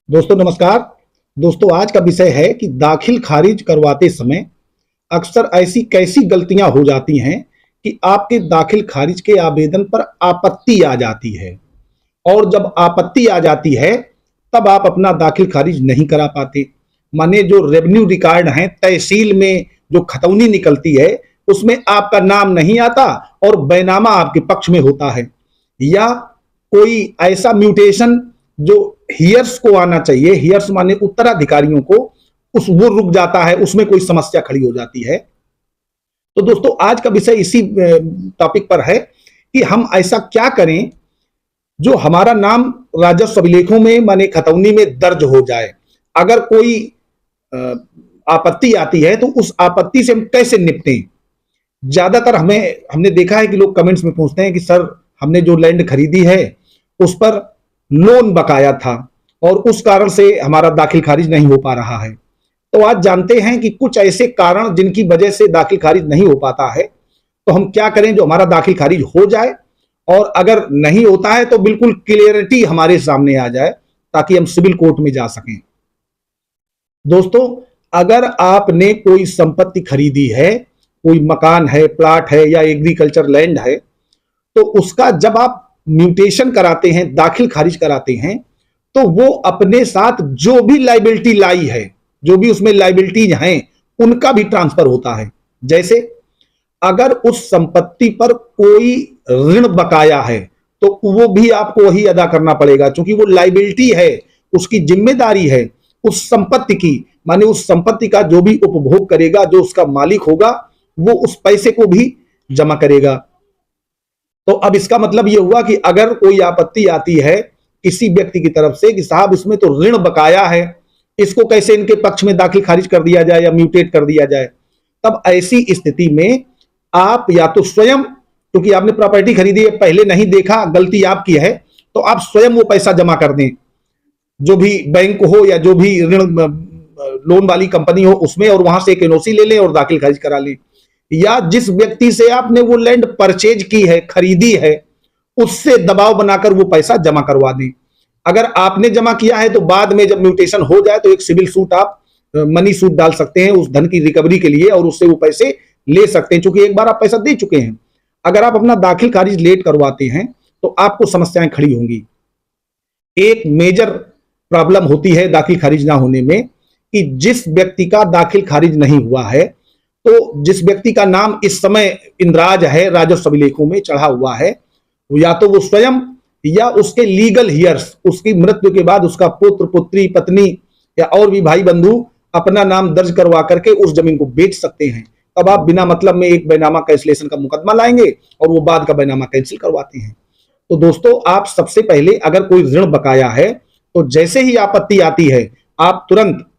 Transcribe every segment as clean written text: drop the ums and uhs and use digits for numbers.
दोस्तों नमस्कार। दोस्तों आज का विषय है कि दाखिल खारिज करवाते समय अक्सर ऐसी कैसी गलतियां हो जाती हैं कि आपके दाखिल खारिज के आवेदन पर आपत्ति आ जाती है और जब आपत्ति आ जाती है तब आप अपना दाखिल खारिज नहीं करा पाते। माने जो रेवेन्यू रिकॉर्ड है तहसील में जो खतौनी निकलती है उसमें आपका नाम नहीं आता और बैनामा आपके पक्ष में होता है, या कोई ऐसा म्यूटेशन जो हियर्स को आना चाहिए, हियर्स माने उत्तराधिकारियों को, उस वो रुक जाता है, उसमें कोई समस्या खड़ी हो जाती है। तो दोस्तों आज का विषय इसी टॉपिक पर है कि हम ऐसा क्या करें जो हमारा नाम राजस्व अभिलेखों में माने खतौनी में दर्ज हो जाए। अगर कोई आपत्ति आती है तो उस आपत्ति से हम कैसे निपटें। ज्यादातर हमने देखा है कि लोग कमेंट्स में पूछते हैं कि सर हमने जो लैंड खरीदी है उस पर लोन बकाया था और उस कारण से हमारा दाखिल खारिज नहीं हो पा रहा है। तो आज जानते हैं कि कुछ ऐसे कारण जिनकी वजह से दाखिल खारिज नहीं हो पाता है, तो हम क्या करें जो हमारा दाखिल खारिज हो जाए, और अगर नहीं होता है तो बिल्कुल क्लियरिटी हमारे सामने आ जाए ताकि हम सिविल कोर्ट में जा सकें। दोस्तों अगर आपने कोई संपत्ति खरीदी है, कोई मकान है, प्लाट है या एग्रीकल्चर लैंड है, तो उसका जब आप म्यूटेशन कराते हैं, दाखिल खारिज कराते हैं, तो वो अपने साथ जो भी लाइबिलिटी लाई है, जो भी उसमें लाइबिलिटीज हैं, उनका भी ट्रांसफर होता है। जैसे अगर उस संपत्ति पर कोई ऋण बकाया है तो वो भी आपको वही अदा करना पड़ेगा, क्योंकि वो लाइबिलिटी है, उसकी जिम्मेदारी है उस संपत्ति की। माने उस संपत्ति का जो भी उपभोग करेगा, जो उसका मालिक होगा, वो उस पैसे को भी जमा करेगा। तो अब इसका मतलब यह हुआ कि अगर कोई आपत्ति आती है किसी व्यक्ति की तरफ से कि साहब इसमें तो ऋण बकाया है, इसको कैसे इनके पक्ष में दाखिल खारिज कर दिया जाए या म्यूटेट कर दिया जाए, तब ऐसी स्थिति में आप या तो स्वयं, क्योंकि आपने प्रॉपर्टी खरीदी है, पहले नहीं देखा, गलती आपकी है, तो आप स्वयं वो पैसा जमा कर दें, जो भी बैंक हो या जो भी ऋण लोन वाली कंपनी हो उसमें, और वहां से एक एनओसी ले लें और दाखिल खारिज करा लें। या जिस व्यक्ति से आपने वो लैंड परचेज की है, खरीदी है, उससे दबाव बनाकर वो पैसा जमा करवा दें। अगर आपने जमा किया है तो बाद में जब म्यूटेशन हो जाए तो एक सिविल सूट, आप मनी सूट डाल सकते हैं उस धन की रिकवरी के लिए और उससे वो पैसे ले सकते हैं, क्योंकि एक बार आप पैसा दे चुके हैं। अगर आप अपना दाखिल खारिज लेट करवाते हैं तो आपको समस्याएं खड़ी होंगी। एक मेजर प्रॉब्लम होती है दाखिल खारिज ना होने में कि जिस व्यक्ति का दाखिल खारिज नहीं हुआ है, तो जिस व्यक्ति का नाम इस समय इंद्राज है, राजस्व अभिलेखों में चढ़ा हुआ है, या तो वो स्वयं या उसके लीगल हियर्स, उसकी मृत्यु के बाद उसका पुत्र, पुत्री, पत्नी या और भी भाई बंधु अपना नाम दर्ज करवा करके उस जमीन को बेच सकते हैं। तब आप बिना मतलब में एक बैनामा कैंसिलेशन का मुकदमा लाएंगे और वो बाद का बैनामा कैंसिल करवाते हैं। तो दोस्तों आप सबसे पहले अगर कोई ऋण बकाया है तो जैसे ही आपत्ति आती है आप तुरंत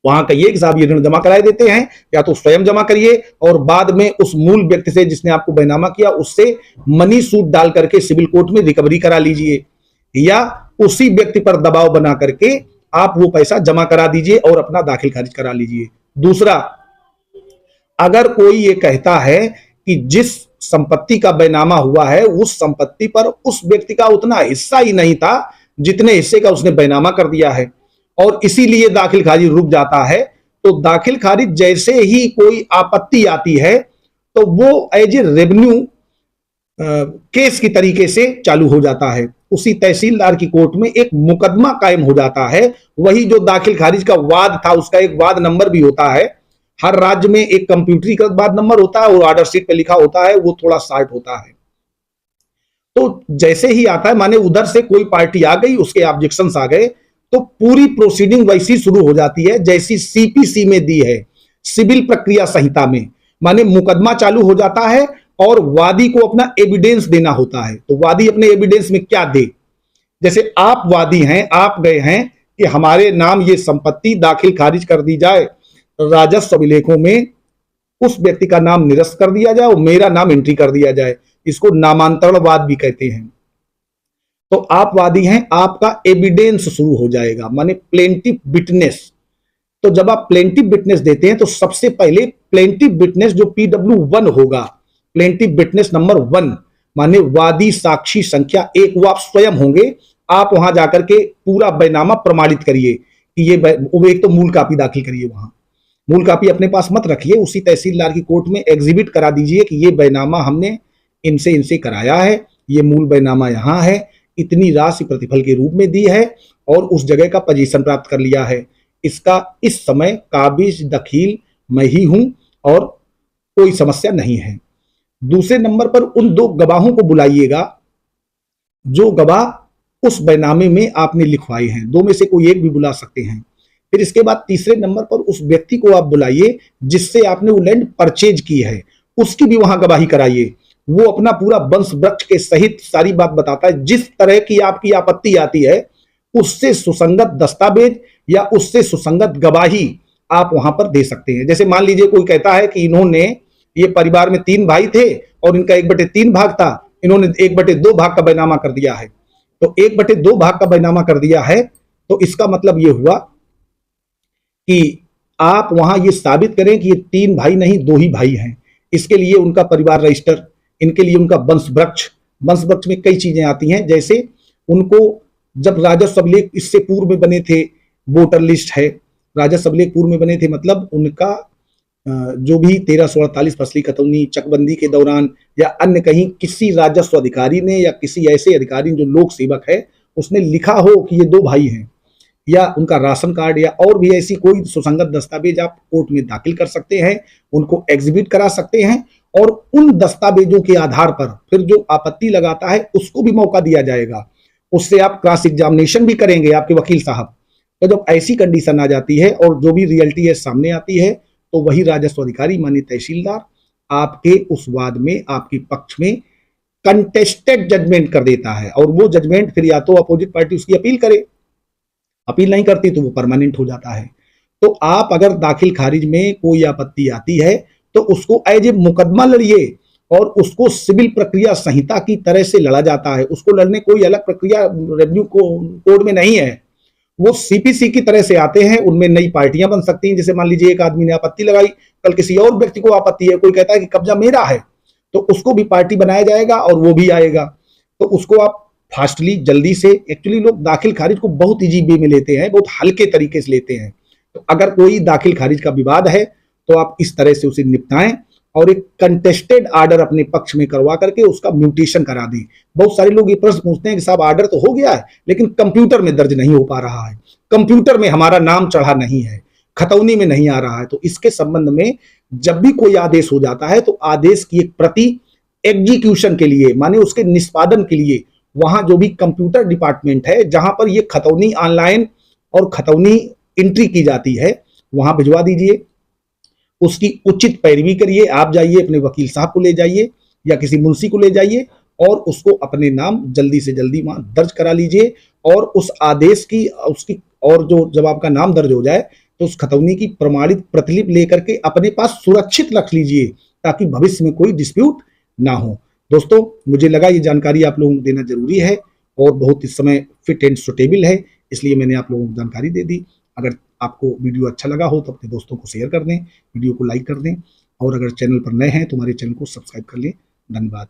वहां कहिए कि साहब ये ऋण जमा कराए देते हैं, या तो स्वयं जमा करिए और बाद में उस मूल व्यक्ति से जिसने आपको बैनामा किया उससे मनी सूट डाल करके सिविल कोर्ट में रिकवरी करा लीजिए, या उसी व्यक्ति पर दबाव बना करके आप वो पैसा जमा करा दीजिए और अपना दाखिल खारिज करा लीजिए। दूसरा, अगर कोई ये कहता है कि जिस संपत्ति का बैनामा हुआ है उस संपत्ति पर उस व्यक्ति का उतना हिस्सा ही नहीं था जितने हिस्से का उसने बैनामा कर दिया है और इसीलिए दाखिल खारिज रुक जाता है, तो दाखिल खारिज जैसे ही कोई आपत्ति आती है तो वो एज ए रेवेन्यू केस की तरीके से चालू हो जाता है। उसी तहसीलदार की कोर्ट में एक मुकदमा कायम हो जाता है। वही जो दाखिल खारिज का वाद था उसका एक वाद नंबर भी होता है। हर राज्य में एक कंप्यूटरीकृत वाद नंबर होता है और ऑर्डर शीट पे लिखा होता है, वो थोड़ा शार्ट होता है। तो जैसे ही आता है, माने उधर से कोई पार्टी आ गई, उसके ऑब्जेक्शंस आ गए, तो पूरी प्रोसीडिंग वैसी शुरू हो जाती है जैसी सीपीसी में दी है, सिविल प्रक्रिया संहिता में। माने मुकदमा चालू हो जाता है और वादी को अपना एविडेंस देना होता है। तो वादी अपने एविडेंस में क्या दे, जैसे आप वादी हैं, आप गए हैं कि हमारे नाम ये संपत्ति दाखिल खारिज कर दी जाए, राजस्व अभिलेखों में उस व्यक्ति का नाम निरस्त कर दिया जाए और मेरा नाम एंट्री कर दिया जाए। इसको नामांतरणवाद भी कहते हैं। तो आप वादी हैं, आपका एविडेंस शुरू हो जाएगा, माने प्लेंटिफ विटनेस। तो जब आप प्लेंटिफ विटनेस देते हैं तो सबसे पहले प्लेंटिफ विटनेस जो PW1 होगा, प्लेंटिफ विटनेस नंबर 1 माने वादी साक्षी संख्या 1, वो आप स्वयं होंगे आप वहां जाकर के पूरा बैनामा प्रमाणित करिए कि ये वो एक तो मूल कापी दाखिल करिए, वहां मूल कापी अपने पास मत रखिए, उसी तहसीलदार की कोर्ट में एग्जिबिट करा दीजिए कि ये बैनामा हमने इनसे इनसे कराया है, ये मूल बैनामा यहाँ है, इतनी राशि प्रतिफल के रूप में दी है और उस जगह का पोजीशन प्राप्त कर लिया है, इसका इस समय काबिज दखील मैं ही हूं और कोई समस्या नहीं है। दूसरे नंबर पर उन 2 गवाहों को बुलाइएगा जो गवाह उस बैनामे में आपने लिखवाए हैं, 2 में से कोई एक भी बुला सकते हैं। फिर इसके बाद तीसरे नंबर पर उस व्यक्ति को आप बुलाइए जिससे आपने वो लैंड परचेज की है, उसकी भी वहां गवाही कराइए। वो अपना पूरा वंश वृक्ष के सहित सारी बात बताता है, जिस तरह की आपकी आपत्ति आती है उससे सुसंगत दस्तावेज या उससे सुसंगत गवाही आप वहां पर दे सकते हैं। जैसे मान लीजिए कोई कहता है कि इन्होंने, ये परिवार में 3 भाई थे और इनका 1/3 भाग था, इन्होंने 1/2 भाग का बैनामा कर दिया है। तो 1/2 भाग का बैनामा कर दिया है तो इसका मतलब ये हुआ कि आप वहां ये साबित करें कि ये 3 भाई नहीं 2 ही भाई हैं। इसके लिए उनका परिवार रजिस्टर, इनके लिए उनका वंश वृक्ष में कई चीजें आती हैं, जैसे उनको जब राजस्व अभिलेख इससे पूर्व में बने थे, वोटर लिस्ट है, राजस्व अभिलेख पूर्व में बने थे, मतलब उनका जो भी 1348 फसली खतौनी चकबंदी के दौरान या अन्य कहीं किसी राजस्व अधिकारी ने या किसी ऐसे अधिकारी जो लोक सेवक है उसने लिखा हो कि ये 2 भाई हैं, या उनका राशन कार्ड या और भी ऐसी कोई सुसंगत दस्तावेज आप कोर्ट में दाखिल कर सकते हैं, उनको एग्जिबिट करा सकते हैं और उन दस्तावेजों के आधार पर फिर जो आपत्ति लगाता है उसको भी मौका दिया जाएगा, उससे आप क्रॉस एग्जामिनेशन भी करेंगे आपके वकील साहब। तो जब ऐसी कंडीशन आ जाती है और जो भी रियलिटी है सामने आती है तो वही राजस्व अधिकारी माननीय तहसीलदार आपके उस वाद में आपके पक्ष में कंटेस्टेड जजमेंट कर देता है और वो जजमेंट फिर या तो अपोजिट पार्टी उसकी अपील करे, अपील नहीं करती तो वो परमानेंट हो जाता है। तो आप अगर दाखिल खारिज में कोई आपत्ति आती है तो उसको एज ए मुकदमा लड़िए और उसको सिविल प्रक्रिया संहिता की तरह से लड़ा जाता है, उसको लड़ने कोई अलग प्रक्रिया रेवेन्यू कोड में नहीं है, वो सीपीसी की तरह से आते हैं, उनमें नई पार्टियां बन सकती हैं। जैसे मान लीजिए एक आदमी ने आपत्ति लगाई, कल किसी और व्यक्ति को आपत्ति है, कोई कहता है कि कब्जा मेरा है, तो उसको भी पार्टी बनाया जाएगा और वो भी आएगा, तो उसको आप फास्टली जल्दी से, एक्चुअली लोग दाखिल खारिज को बहुत इजी वे में लेते हैं, बहुत हल्के तरीके से लेते हैं। तो अगर कोई दाखिल खारिज का विवाद है तो आप इस तरह से उसे निपटाएं और एक कंटेस्टेड आर्डर अपने पक्ष में करवा करके उसका म्यूटेशन करा दें। बहुत सारे लोग ये प्रश्न पूछते हैं कि साहब आर्डर तो हो गया है लेकिन कंप्यूटर में दर्ज नहीं हो पा रहा है, कंप्यूटर में हमारा नाम चढ़ा नहीं है, खतौनी में नहीं आ रहा है। तो इसके संबंध में जब भी कोई आदेश हो जाता है तो आदेश की एक प्रति एग्जीक्यूशन के लिए, माने उसके निष्पादन के लिए, वहां जो भी कंप्यूटर डिपार्टमेंट है जहां पर ये खतौनी ऑनलाइन और खतौनी एंट्री की जाती है वहां भिजवा दीजिए, उसकी उचित पैरवी करिए। आप जाइए अपने वकील साहब को ले जाइए या किसी मुंशी को ले जाइए और उसको अपने नाम जल्दी से जल्दी वहां दर्ज करा लीजिए और उस आदेश की उसकी, और जो जब आपका नाम दर्ज हो जाए तो उस खतौनी की प्रमाणित प्रतिलिपि लेकर के अपने पास सुरक्षित रख लीजिए ताकि भविष्य में कोई डिस्प्यूट ना हो। दोस्तों मुझे लगा ये जानकारी आप लोगों को देना जरूरी है और बहुत इस समय फिट एंड सुटेबल है, इसलिए मैंने आप लोगों को जानकारी दे दी। अगर आपको वीडियो अच्छा लगा हो तो अपने दोस्तों को शेयर कर दें, वीडियो को लाइक कर दें और अगर चैनल पर नए हैं तो हमारे चैनल को सब्सक्राइब कर लें। धन्यवाद।